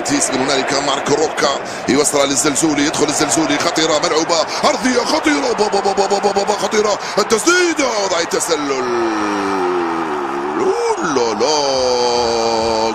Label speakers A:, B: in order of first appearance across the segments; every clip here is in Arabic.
A: بيتيس. من هنالك ماركو روكا يوصلها للزلزولي، يدخل الزلزولي، خطيرة ملعوبة أرضية خطيرة خطيرة، التسديدة وضع التسلل.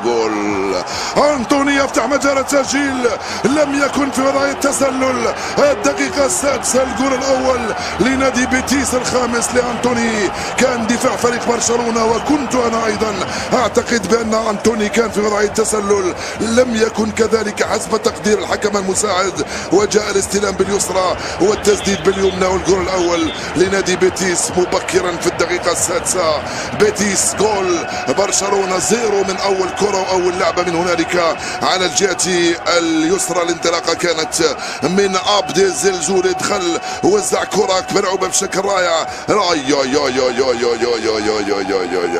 A: جول أنتوني يفتح مجال التسجيل، لم يكن في وضع التسلل. الدقيقة السادسة الجول الأول لنادي بيتيس، الخامس لأنتوني. كان دفاع فريق برشلونة، وكنت أنا أيضا أعتقد بأن أنتوني كان في وضع التسلل، لم يكن كذلك حسب تقدير الحكم المساعد. وجاء الاستلام باليسرى والتسديد باليمنى، والجول الأول لنادي بيتيس مبكرا في الدقيقة السادسة. بيتيس جول، برشلونة زيرو من أول كرة وأول لعبة. من هنالك على الجهة اليسرى الانطلاقة كانت من عبد الزلزولي، دخل ووزع كرة ملعوبة بشكل رائع.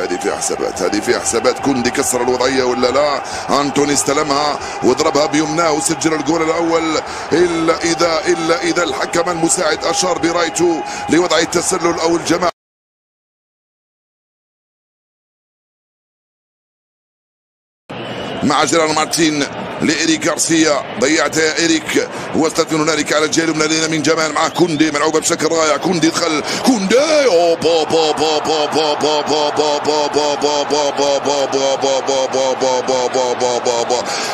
A: هذه في حسابات، هذه في حسابات. كوندي كسر الوضعية ولا لا؟ أنتوني استلمها وضربها بيمناه وسجل الجول الأول، إلا إذا الحكم المساعد أشار برايته لوضع التسلل أو الجماعة مع جيرارdo مارتين لإيريك غارسيا. ضيعتها يا إيريك، وصلت من هنالك على الجهة اليمنى لامين جمال مع كوندي، ملعوبة بشكل رائع. كوندي دخل، كوندي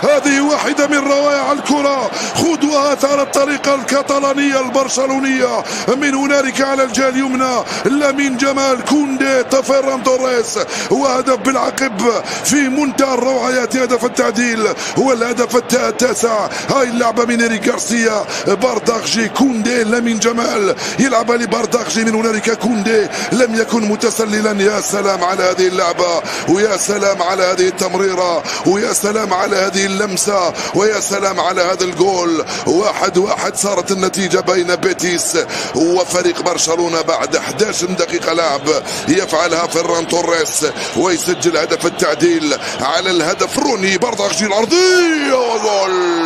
A: هذه واحدة من روائع الكرة، خذوها على الطريقة الكتالونية البرشلونية. من هنالك على الجهة اليمنى لامين جمال، كوندي، فيران توريس، وهدف بالعقب في منتهى الروعة. يأتي هدف التعديل، هو الهدف التاسع. هاي اللعبة من إيريك غارسيا، بارداغجي، كوندي، لامين جمال يلعب لبارداغجي. من هنالك كوندي لم يكن متسللا. يا سلام على هذه اللعبة، ويا سلام على هذه التمريرة، ويا سلام على هذه اللمسة، ويا سلام على هذا الجول. 1-1 صارت النتيجة بين بيتيس وفريق برشلونة بعد 11 دقيقة لعب. يفعلها فيران توريس ويسجل هدف التعديل على الهدف. روني بارداغجي العرضية وجول.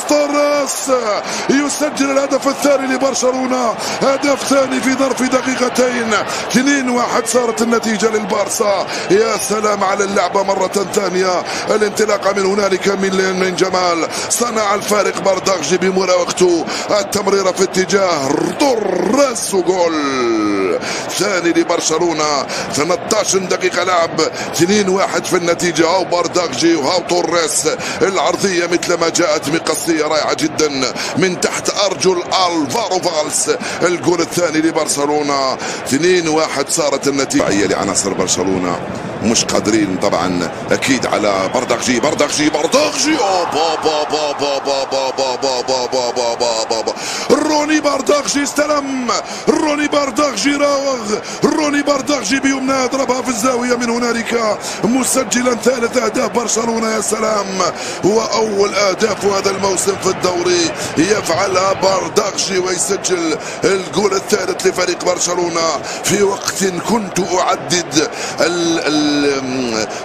A: توريس يسجل الهدف الثاني لبرشلونة، هدف ثاني في ظرف دقيقتين. 2-1 صارت النتيجة للبارسا. يا سلام على اللعبة مرة ثانية. الانطلاقة من هنالك من جمال صنع الفارق. بارداغجي بمراوغته، التمريرة في اتجاه توريس وجول ثاني لبرشلونة. 18 دقيقة لعب، 2-1 في النتيجة. هاو بارداغجي وهاو توريس، العرضية مثل ما جاءت مقصية رائعة جدا من تحت أرجل ألفارو فالس. الجول الثاني لبرشلونة. 2-1 صارت النتيجة لعناصر برشلونة. مش قادرين طبعا اكيد على بارداغجي. روني بارداغجي استلم، روني بارداغجي راوغ، روني بارداغجي بيمنى ضربها في الزاوية. من هنالك مسجلا ثالث اهداف برشلونة. يا سلام، هو اول اهداف هذا الموسم في الدوري يفعلها بارداغجي ويسجل الجول الثالث لفريق برشلونة في وقت كنت اعدد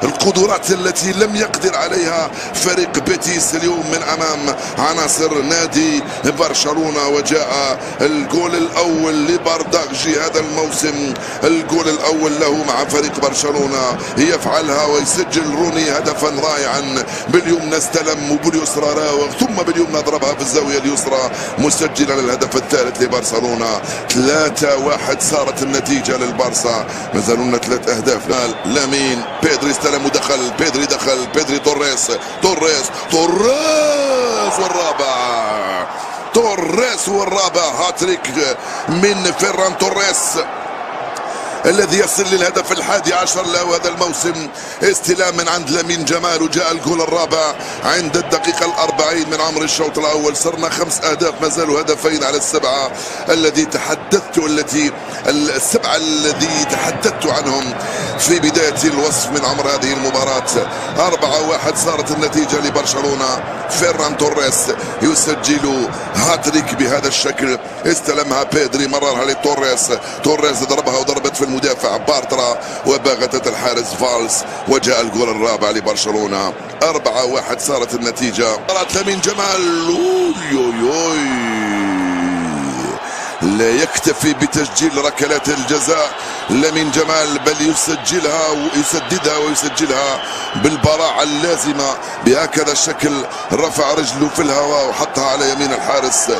A: القدرات التي لم يقدر عليها فريق بيتيس اليوم من امام عناصر نادي برشلونة. وجاء الجول الاول لبارداغجي هذا الموسم، الجول الاول له مع فريق برشلونة. يفعلها ويسجل روني هدفا رائعا. باليمنى استلم وباليسرى راوغ، ثم باليمنى ضربها في الزاوية اليسرى مسجلا الهدف الثالث لبرشلونة. 3-1 صارت النتيجة للبارسا. ما زالوا 3 اهداف. لامين بيدري استلم ودخل، بيدري دخل، بيدري توريس والرابع هاتريك من فيران توريس الذي يصل للهدف 11 له هذا الموسم. استلام من عند لامين جمال، وجاء الجول الرابع عند الدقيقة 40 من عمر الشوط الأول. صرنا 5 أهداف، ما زالوا هدفين على السبعة الذي تحدثت عنهم في بداية الوصف من عمر هذه المباراة. 4-1 صارت النتيجة لبرشلونة. فيران توريس يسجل هاتريك بهذا الشكل. استلمها بيدري، مررها لتوريس، ضربها وضربت في المدافع بارترا وباغتت الحارس فالس، وجاء الجول الرابع لبرشلونة. 4-1 صارت النتيجة. لامين جمال لا يكتفي بتسجيل ركلات الجزاء لامين جمال، بل يسجلها ويسددها ويسجلها بالبراعة اللازمة. بهكذا الشكل رفع رجله في الهواء وحطها على يمين الحارس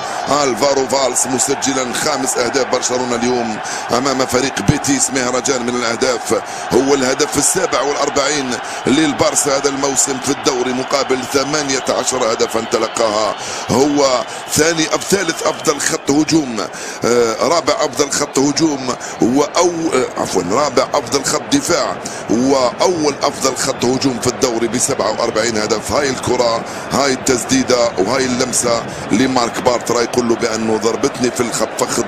A: الفارو فالس، مسجلا 5 أهداف برشلونة اليوم أمام فريق بيتيس مهرجان من الأهداف. هو الهدف ال47 للبارسا هذا الموسم في الدوري مقابل 18 هدفا تلقاها. هو ثالث أفضل خط هجوم، رابع أفضل خط هجوم، رابع أفضل خط دفاع، وأول أفضل خط هجوم في الدوري ب47 هدف. هاي الكرة، هاي التسديدة، وهاي اللمسة لمارك بارترا يقول له بأنه ضربتني في الفخذ.